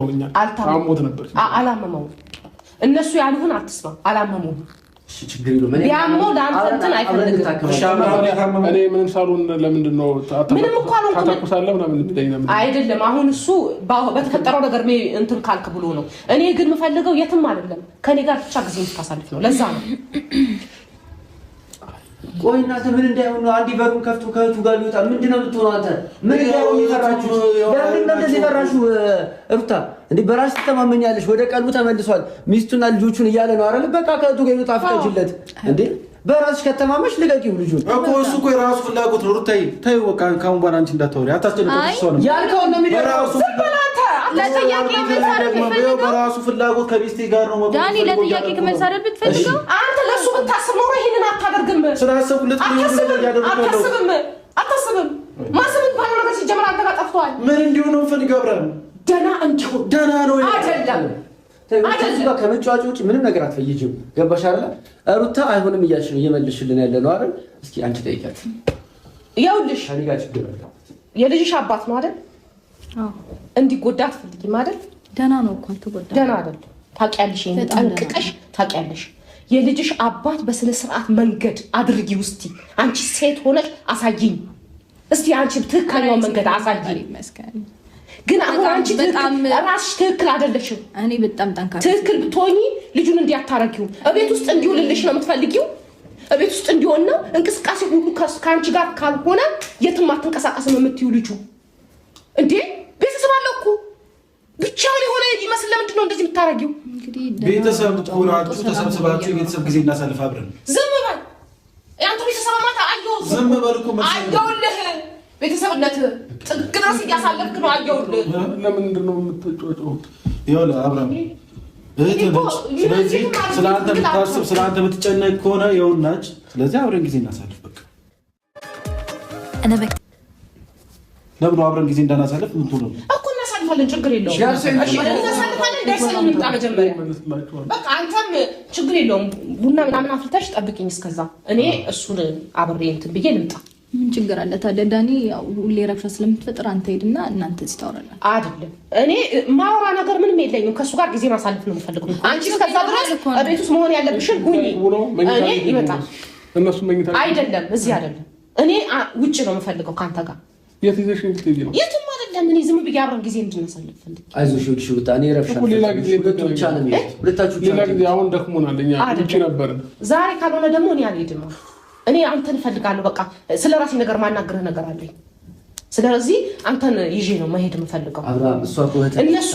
አልታሞት ነበር አላመመው እነሱ ያሉን አትስማ አላመመው ችግር የለውም ያሞ ላንተን አይፈልግም እኔ ምንም ሳሉን ለምንድን ነው ታታቁሳለህ ምናምን እንደኛ አይደለም አሁን እሱ በተፈጠረው ነገር እንትን ካልክ ብሎ ነው እኔ ግን የምፈልገው የትም አይደለም ከኔ ጋር ብቻ ጊዜ እንድታሳልፍ ነው ለዛ ነው ቆይና ምን እንዳይሆን ነው አንዲ በሩን ከፍቶ ከእቱ ጋር ይወጣል ምንድነው ልትሆነው አንተ ምን እንዳይሆን ይፈራችሁ ለምን እንደዚህ ፈራችሁ ሩታ እንዴ በራስ ተማመኛለሽ ወደ ቀልቡ ተመልሷል ሚስቱና ልጆቹን እያለ ነው አይደል በቃ ከእቱ ጋር ይወጣ አፍቀጅለት እንዴ በራስሽ ከተማመሽ ልቀቂው ልጁን እኮ እሱ እኮ የራሱ ፍላጎት ነው ሩታዬ ተይው በቃ ካሁን በኋላ አንቺ እንዳታወሪ አታስጨንቁት ሰው ነው ያልከው ነው የሚደረው ለጥያቄ መልሳረብ ፈልገው በራሱ ፍላጎት ከቢስቴ ጋር ነው ማለት ዳኒ ለጥያቄ መልሳረብ ፈልገው አንተ ለሱ ብታስብ ነው ይሄንን አታደርግም ስላሰብኩለት አታስብም ማሰብን ባለው ነገር ሲጀምር አንተ ጋር ጠፍቷል ምን እንዲሆን ነው ፈልገው አብራም ደና ነው አይደለም አይደለም ከመጫወጫ ውጪ ምንም ነገር አትፈይጂም ገባሽ አይደል ሩታ አይሆንም እያልሽ ነው እየመለስሽልን ያለ ነው አይደል እስኪ አንቺ ጠይቂያት ይኸውልሽ እኔ ጋር ችግር አለ የልጅሽ አባት ነው አይደል እንዲጎዳ አትፈልጊም አይደል ደና ነው እኮ ተጎዳ ደና አይደል ታውቂያለሽ ጠንቅቀሽ ታውቂያለሽ የልጅሽ አባት በስነ ስርዓት መንገድ አድርጊ ውስጥ አንቺ ሴት ሆነሽ አሳይኝ እስቲ አንቺ ትክክለኛው መንገድ አሳይኝ መስከረም ግን አሁን አንቺ በጣም ራስሽ ትክክል አይደለሽም እኔ በጣም ጠንካራ ትክክል ብትሆኚ ልጁን እንዲያታረጊው እቤት ውስጥ እንዲውልልሽ ነው የምትፈልጊው እቤት ውስጥ እንዲሆን ነው እንቅስቃሴ ሁሉ ካንቺ ጋር ካልሆነ የትም አትንቀሳቀስም የምትይው ልጁ እንዴ ቤተሰብ አለው እኮ ብቻውን የሆነ ይመስል ለምንድን ነው እንደዚህ የምታረጊው እንግዲህ ቤተሰብ ኮራችሁ ተሰብስባችሁ የቤተሰብ ጊዜ እናሳልፍ አብረን ዝም በል ያንተ ቤተሰብ ማታ አየው ዝም በል እኮ አየውልህ ቤተሰብነት ጥግ ድረስ እያሳለፍክ ነው አየውልህ ለምንድን ነው የምትጮጨውት ይኸውልህ አብረን ስለዚህ ስለአንተ የምታስብ ስለአንተ የምትጨነቅ ከሆነ ይኸውልናች ስለዚህ አብረን ጊዜ እናሳልፍ በቃ ለምን አብረን ጊዜ እንዳናሳልፍ ምን ትሆነ እኮ እናሳልፋለን ችግር የለውም እናሳልፋለን ደርሰን እንምጣ መጀመሪያ በቃ አንተም ችግር የለውም ቡና ምናምን አፍልተሽ ጠብቂኝ እስከዛ እኔ እሱን አብሬ እንትን ብዬ ልምጣ ምን ችግር አለ ታዲያ ዳኒ ሁሌ ረብሻ ስለምትፈጥር አንተ ሄድና እናንተ እዚህ ታወራላችሁ አይደለም እኔ ማውራ ነገር ምንም የለኝም ከሱ ጋር ጊዜ ማሳለፍ ነው የምፈልገው አንቺ እስከዛ ድረስ ቤት ውስጥ መሆን ያለብሽን ሁኚ እኔ ይመጣል እነሱ መኝታ አይደለም እዚህ አይደለም እኔ ውጭ ነው የምፈልገው ካንተ ጋር የት ይዘሽ ልትሄጂ ነው የትም አይደለም እኔ ዝም ብዬ አብረን ጊዜ እንድናሳልፍ ፈልጌ አይዞሽ ወዲሽ ወጣ እኔ ረብሻ ሌላ ጊዜ ብቻ ነው ሁለታችሁ ሌላ ጊዜ አሁን ደክሞናል እኛ ውጭ ነበርን ዛሬ ካልሆነ ደግሞ እኔ አልሄድም እኔ አንተን እፈልጋለሁ በቃ ስለራሴ ነገር ማናገርህ ነገር አለኝ ስለዚህ አንተን ይዤ ነው መሄድ የምፈልገው አብራ እሷ እኮ እነሱ